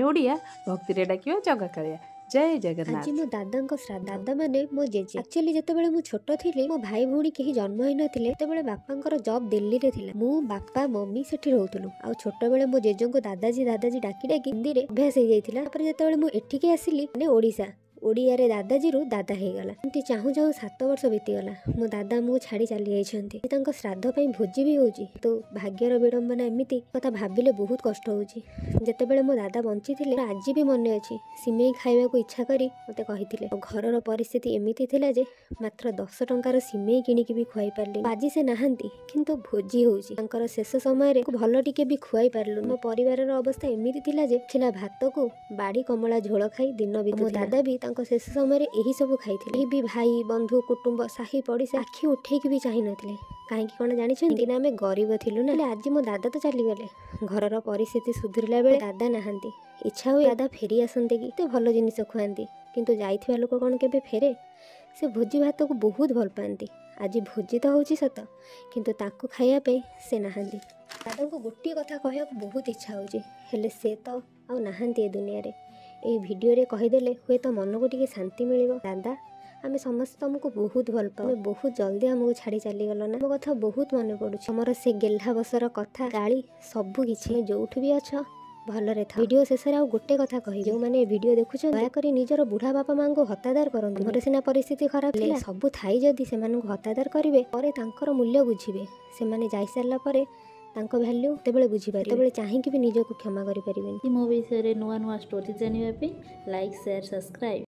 ଆମେ ओडिया भक्ति रे डाकिबा जगा कालिया। जय जगन्नाथ। आज मो दादा श्राद्ध। दादा माने मो जेजे। एक्चुअली जेतेबेले मु छोट थिली मो भाई भौणी केही जन्म होई नथिले तेबेले बापांकर जॉब दिल्ली रे थिला। मु बापा मम्मी सेठी रहउतलु। आ छोट बेले मो जेजो को दादाजी डाकी डाकी हिंदी रे अभ्यास हो जाइतिला। तापर जेतेबेले मु एठिके आसिली माने ओडिसा ओडिया रे दादाजी रु दादा हे गला। एमती चाहू चाहू 7 वर्ष बीती गला। मो दादा मु छाड़ी चली जाइछन्ती। तांको श्राद्ध पई भोजी भी होउची। तो भाग्यर विडंबना एमिति कथा भाबिले बहुत कष्ट होउची। जेतेबेले मो दादा बंची थिले आज भी मने अछि सिमेई खाइबा को इच्छा करी मते कहिथिले। घरर परिस्थिति एमिति थिला जे मात्र 10 टंकार सिमेई किनी की भी खुआई पारले। आज से नाहंती किंतु भोजी होउची। तांकर शेष समय रे भलो टिके भी खुआई पारलु। मो परिवारर अवस्था एमिति थिला जे छिला भात को बाड़ी कमला झोल खाई दिन बितु। मो दादा भी शेष समय यही सब खाई भी भाई बंधु कुटुंब साही पड़ोसी आखि उठेक भी चाह नथिले। कहीं कौन जानी ना आम गरीब थिलु ना। आज मो दादा तो चली गले। घरर परिस्थिति सुधुरला बेले दादा नाहांती। इच्छा हुए दादा फेरी आसते कि एते भल जिनिस खुआती किंतु जाइथिबा लोक कौन केबे फेरे। से भोजी भात को बहुत भल पाती। आज भोजी तो होची सत किंतु ताको खाइया पे से नाहांती। दादा को गोटे कथा कहया बहुत इच्छा होची हेले से तो आ नाहांती ए दुनिया रे। ए वीडियो रे कहीदेले हुए तो मन को टिके शांति मिलिबो। दादा आमे समस्त तुमको बहुत भल पाओ। बहुत जल्दी हमको छाड़ी चली गल ना। मो कथा बहुत मन पड़ुछ। हमर से गेल्हा बसर कथा गाली सबु किछि जोठ भी अछ भलरे था। वीडियो शेष रे आ गोटे कथा कहि जो माने वीडियो देखुछ दया करी निजर बुढ़ा बापा मां को हतादार करंतु। मोर सिना परिस्थिति खराब थिला सबु थाई जदी से मानु हतादार करिवे परे तांकर मूल्य बुझिबे। से माने जाई सारला परे तांको वैल्यू तेबेले बुझी पारि तेबेले चाहि कि भी निजको क्षमा करि परिबेनी। मो विषय नुआ नुआ स्टोरी जानिबा पे लाइक शेयर सब्सक्राइब।